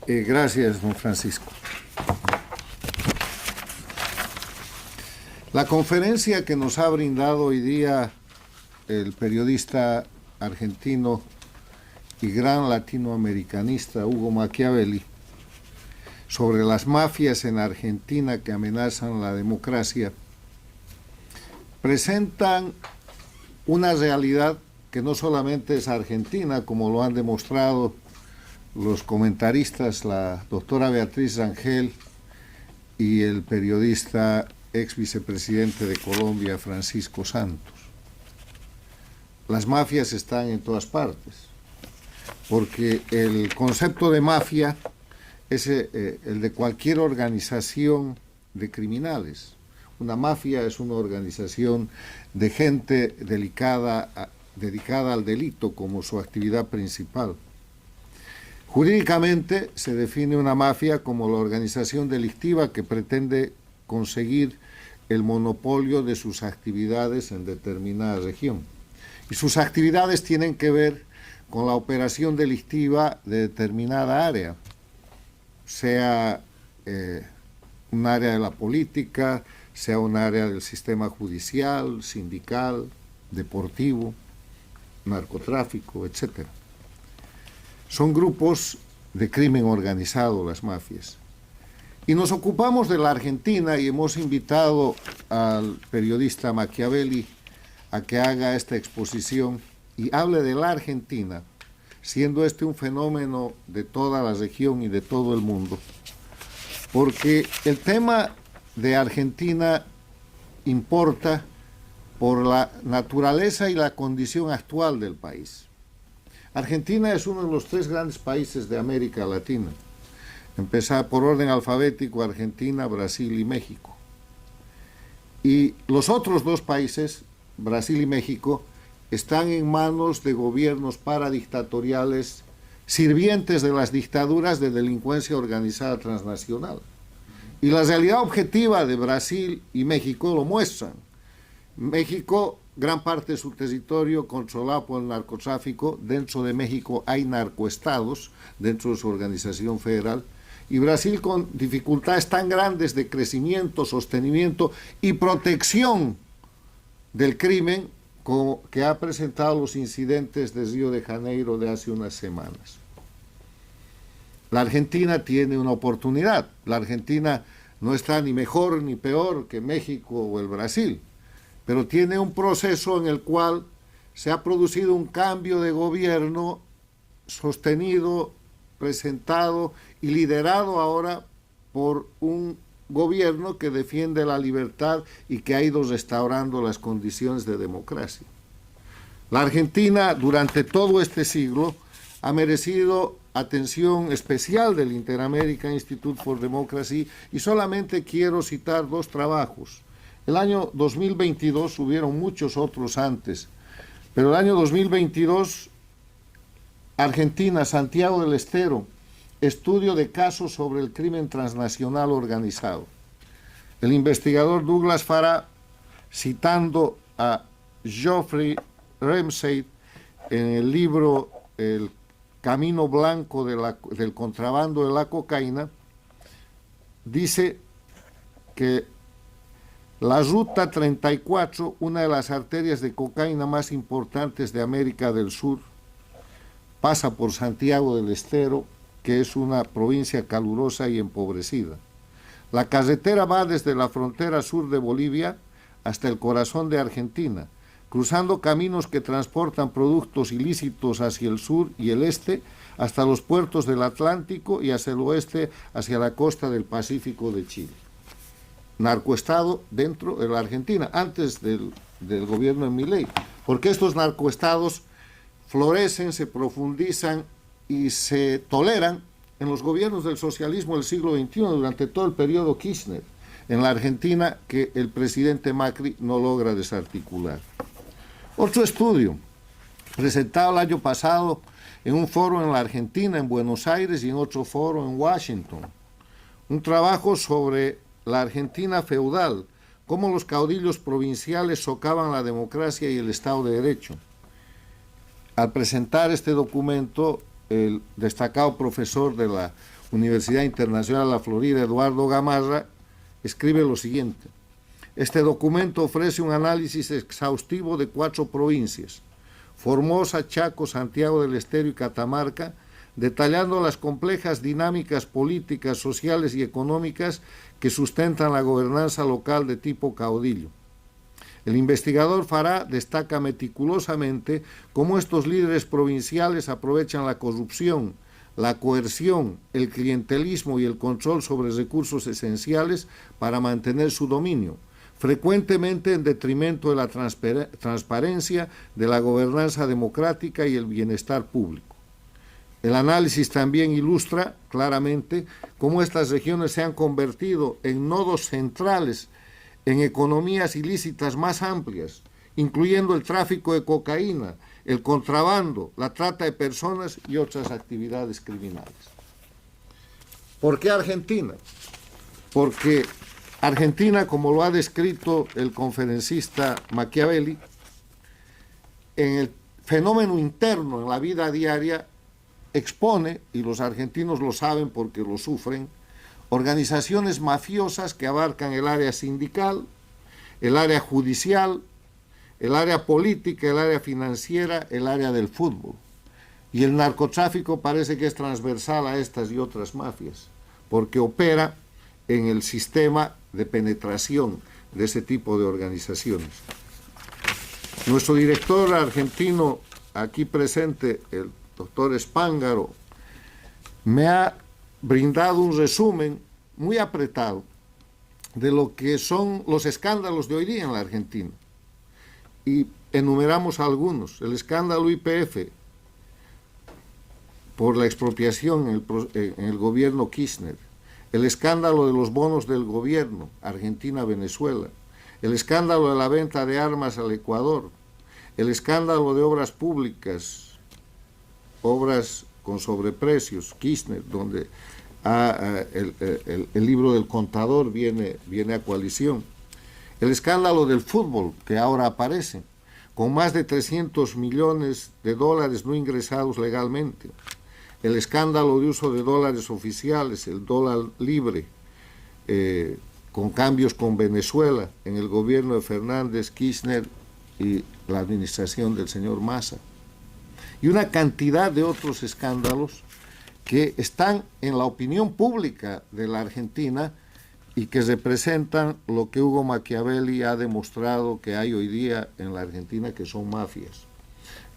Gracias, don Francisco. La conferencia que nos ha brindado hoy día el periodista argentino y gran latinoamericanista Hugo Machiavelli sobre las mafias en Argentina que amenazan la democracia presentan una realidad que no solamente es argentina, como lo han demostrado los comentaristas, la doctora Beatriz Rangel y el periodista ex vicepresidente de Colombia, Francisco Santos. Las mafias están en todas partes, porque el concepto de mafia es el de cualquier organización de criminales. Una mafia es una organización de gente dedicada al delito como su actividad principal. Jurídicamente se define una mafia como la organización delictiva que pretende conseguir el monopolio de sus actividades en determinada región. Y sus actividades tienen que ver con la operación delictiva de determinada área, sea un área de la política, sea un área del sistema judicial, sindical, deportivo, narcotráfico, etc. Son grupos de crimen organizado las mafias. Y nos ocupamos de la Argentina y hemos invitado al periodista Machiavelli a que haga esta exposición y hable de la Argentina, siendo este un fenómeno de toda la región y de todo el mundo, porque el tema de Argentina importa por la naturaleza y la condición actual del país. Argentina es uno de los 3 grandes países de América Latina. Empezar por orden alfabético: Argentina, Brasil y México. Y los otros 2 países, Brasil y México, están en manos de gobiernos paradictatoriales, sirvientes de las dictaduras de delincuencia organizada transnacional. Y la realidad objetiva de Brasil y México lo muestran. México, gran parte de su territorio controlado por el narcotráfico. Dentro de México hay narcoestados dentro de su organización federal. Y Brasil con dificultades tan grandes de crecimiento, sostenimiento y protección del crimen como que ha presentado los incidentes de Río de Janeiro de hace unas semanas. La Argentina tiene una oportunidad. La Argentina no está ni mejor ni peor que México o el Brasil, pero tiene un proceso en el cual se ha producido un cambio de gobierno sostenido, presentado y liderado ahora por un gobierno que defiende la libertad y que ha ido restaurando las condiciones de democracia. La Argentina durante todo este siglo ha merecido atención especial del Inter-American Institute for Democracy y solamente quiero citar 2 trabajos. El año 2022, hubieron muchos otros antes, pero el año 2022, Argentina, Santiago del Estero, estudio de casos sobre el crimen transnacional organizado. El investigador Douglas Farah, citando a Geoffrey Ramsey en el libro El Camino Blanco del contrabando de la cocaína, dice que la Ruta 34, una de las arterias de cocaína más importantes de América del Sur, pasa por Santiago del Estero, que es una provincia calurosa y empobrecida. La carretera va desde la frontera sur de Bolivia hasta el corazón de Argentina, cruzando caminos que transportan productos ilícitos hacia el sur y el este, hasta los puertos del Atlántico y hacia el oeste, hacia la costa del Pacífico de Chile. Narcoestado dentro de la Argentina, antes del gobierno de Milei, porque estos narcoestados florecen, se profundizan y se toleran en los gobiernos del socialismo del siglo XXI durante todo el periodo Kirchner, en la Argentina que el presidente Macri no logra desarticular. Otro estudio, presentado el año pasado en un foro en la Argentina, en Buenos Aires, y en otro foro en Washington, un trabajo sobre la Argentina feudal, cómo los caudillos provinciales socavan la democracia y el Estado de Derecho. Al presentar este documento, el destacado profesor de la Universidad Internacional de la Florida, Eduardo Gamarra, escribe lo siguiente: este documento ofrece un análisis exhaustivo de 4 provincias, Formosa, Chaco, Santiago del Estero y Catamarca, detallando las complejas dinámicas políticas, sociales y económicas que sustentan la gobernanza local de tipo caudillo. El investigador Farah destaca meticulosamente cómo estos líderes provinciales aprovechan la corrupción, la coerción, el clientelismo y el control sobre recursos esenciales para mantener su dominio, frecuentemente en detrimento de la transparencia, de la gobernanza democrática y el bienestar público. El análisis también ilustra claramente cómo estas regiones se han convertido en nodos centrales en economías ilícitas más amplias, incluyendo el tráfico de cocaína, el contrabando, la trata de personas y otras actividades criminales. ¿Por qué Argentina? Porque Argentina, como lo ha descrito el conferencista Machiavelli, en el fenómeno interno, en la vida diaria, expone, y los argentinos lo saben porque lo sufren, organizaciones mafiosas que abarcan el área sindical, el área judicial, el área política, el área financiera, el área del fútbol. Y el narcotráfico parece que es transversal a estas y otras mafias, porque opera en el sistema de penetración de ese tipo de organizaciones. Nuestro director argentino, aquí presente, el doctor Espángaro, me ha brindado un resumen muy apretado de lo que son los escándalos de hoy día en la Argentina. Y enumeramos algunos: el escándalo YPF por la expropiación en el gobierno Kirchner, el escándalo de los bonos del gobierno Argentina-Venezuela, el escándalo de la venta de armas al Ecuador, el escándalo de obras públicas, obras con sobreprecios, Kirchner, donde el libro del contador viene a coalición, el escándalo del fútbol que ahora aparece, con más de 300 millones de dólares no ingresados legalmente, el escándalo de uso de dólares oficiales, el dólar libre, con cambios con Venezuela en el gobierno de Fernández, Kirchner y la administración del señor Massa, y una cantidad de otros escándalos que están en la opinión pública de la Argentina y que representan lo que Hugo Machiavelli ha demostrado que hay hoy día en la Argentina, que son mafias.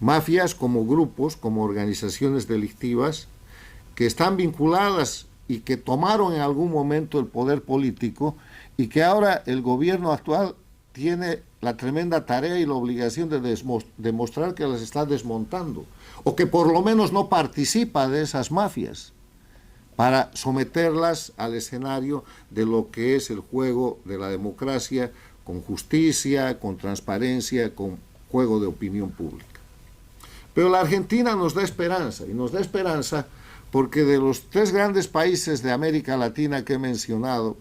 Mafias como grupos, como organizaciones delictivas que están vinculadas y que tomaron en algún momento el poder político y que ahora el gobierno actual tiene la tremenda tarea y la obligación de demostrar que las está desmontando, o que por lo menos no participa de esas mafias, para someterlas al escenario de lo que es el juego de la democracia, con justicia, con transparencia, con juego de opinión pública. Pero la Argentina nos da esperanza, y nos da esperanza porque de los 3 grandes países de América Latina que he mencionado,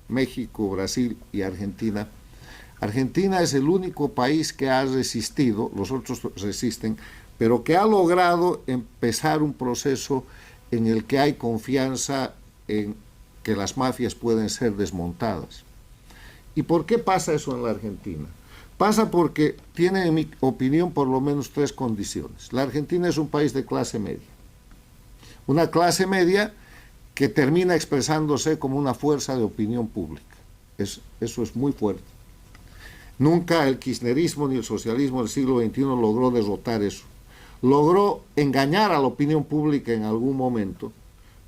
México, Brasil y Argentina, Argentina es el único país que ha resistido, los otros resisten, pero que ha logrado empezar un proceso en el que hay confianza en que las mafias pueden ser desmontadas. ¿Y por qué pasa eso en la Argentina? Pasa porque tiene, en mi opinión, por lo menos 3 condiciones. La Argentina es un país de clase media. Una clase media que termina expresándose como una fuerza de opinión pública. Eso es muy fuerte. Nunca el kirchnerismo ni el socialismo del siglo XXI logró derrotar eso. Logró engañar a la opinión pública en algún momento,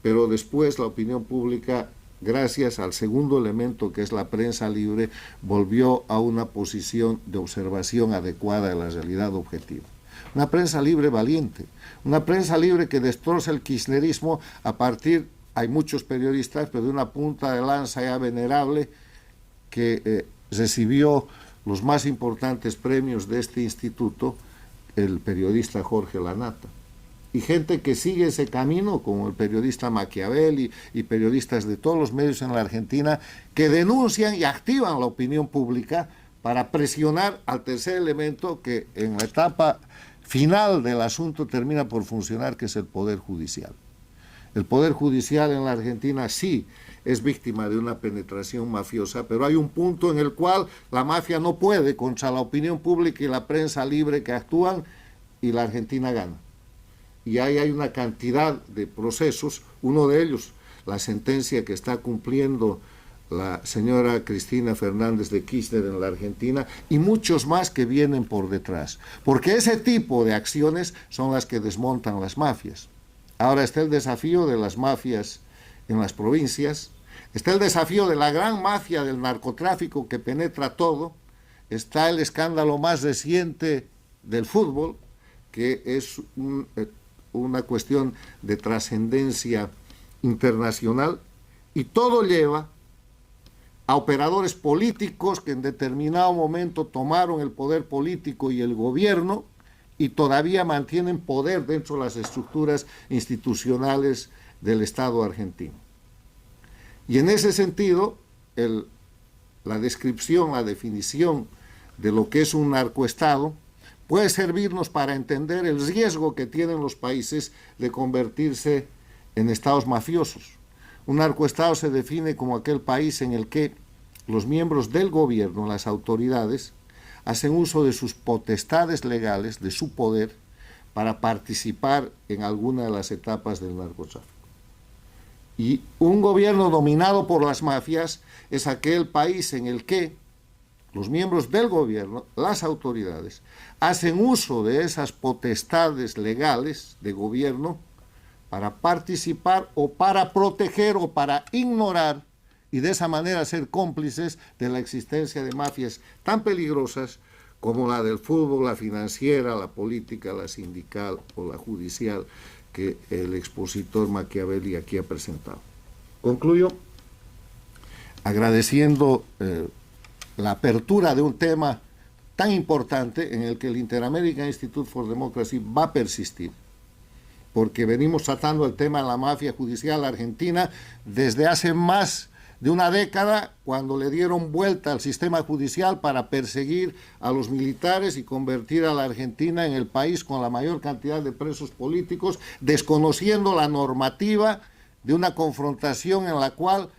pero después la opinión pública, gracias al segundo elemento que es la prensa libre, volvió a una posición de observación adecuada de la realidad objetiva. Una prensa libre valiente, una prensa libre que destroza el kirchnerismo a partir, hay muchos periodistas, pero de una punta de lanza ya venerable que recibió los más importantes premios de este instituto, el periodista Jorge Lanata, y gente que sigue ese camino, como el periodista Machiavelli y periodistas de todos los medios en la Argentina, que denuncian y activan la opinión pública para presionar al tercer elemento que en la etapa final del asunto termina por funcionar, que es el Poder Judicial. El Poder Judicial en la Argentina sí es víctima de una penetración mafiosa, pero hay un punto en el cual la mafia no puede contra la opinión pública y la prensa libre que actúan, y la Argentina gana. Y ahí hay una cantidad de procesos, uno de ellos, la sentencia que está cumpliendo la señora Cristina Fernández de Kirchner en la Argentina, y muchos más que vienen por detrás, porque ese tipo de acciones son las que desmontan las mafias. Ahora está el desafío de las mafias en las provincias, está el desafío de la gran mafia del narcotráfico que penetra todo, está el escándalo más reciente del fútbol, que es una cuestión de trascendencia internacional, y todo lleva a operadores políticos que en determinado momento tomaron el poder político y el gobierno y todavía mantienen poder dentro de las estructuras institucionales del Estado argentino. Y en ese sentido, la descripción, la definición de lo que es un narcoestado puede servirnos para entender el riesgo que tienen los países de convertirse en estados mafiosos. Un narcoestado se define como aquel país en el que los miembros del gobierno, las autoridades, hacen uso de sus potestades legales, de su poder, para participar en alguna de las etapas del narcotráfico. Y un gobierno dominado por las mafias es aquel país en el que los miembros del gobierno, las autoridades, hacen uso de esas potestades legales de gobierno para participar o para proteger o para ignorar, y de esa manera ser cómplices de la existencia de mafias tan peligrosas como la del fútbol, la financiera, la política, la sindical o la judicial que el expositor Machiavelli aquí ha presentado. Concluyo agradeciendo la apertura de un tema tan importante en el que el Inter-American Institute for Democracy va a persistir, porque venimos tratando el tema de la mafia judicial argentina desde hace más de una década, cuando le dieron vuelta al sistema judicial para perseguir a los militares y convertir a la Argentina en el país con la mayor cantidad de presos políticos, desconociendo la normativa de una confrontación en la cual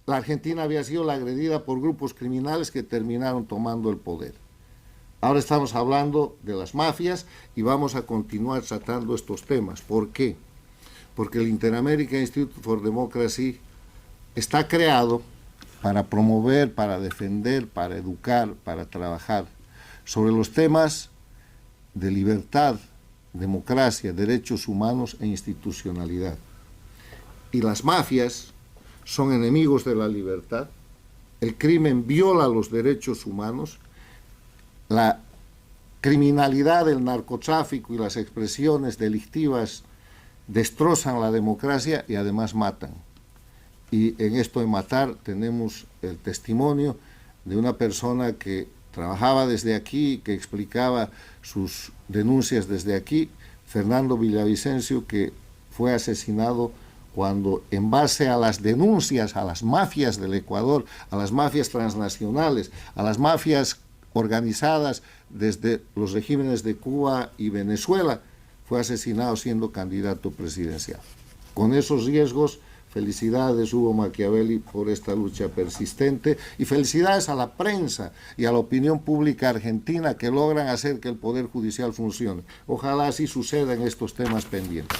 la Argentina había sido la agredida por grupos criminales que terminaron tomando el poder. Ahora estamos hablando de las mafias y vamos a continuar tratando estos temas. ¿Por qué? Porque el Inter-American Institute for Democracy está creado para promover, para defender, para educar, para trabajar sobre los temas de libertad, democracia, derechos humanos e institucionalidad. Y las mafias son enemigos de la libertad, el crimen viola los derechos humanos, la criminalidad, el narcotráfico y las expresiones delictivas destrozan la democracia y además matan. Y en esto de matar tenemos el testimonio de una persona que trabajaba desde aquí, que explicaba sus denuncias desde aquí, Fernando Villavicencio, que fue asesinado cuando, en base a las denuncias a las mafias del Ecuador, a las mafias transnacionales, a las mafias organizadas desde los regímenes de Cuba y Venezuela, fue asesinado siendo candidato presidencial. Con esos riesgos, felicidades Hugo Machiavelli por esta lucha persistente, y felicidades a la prensa y a la opinión pública argentina que logran hacer que el Poder Judicial funcione. Ojalá así suceda en estos temas pendientes.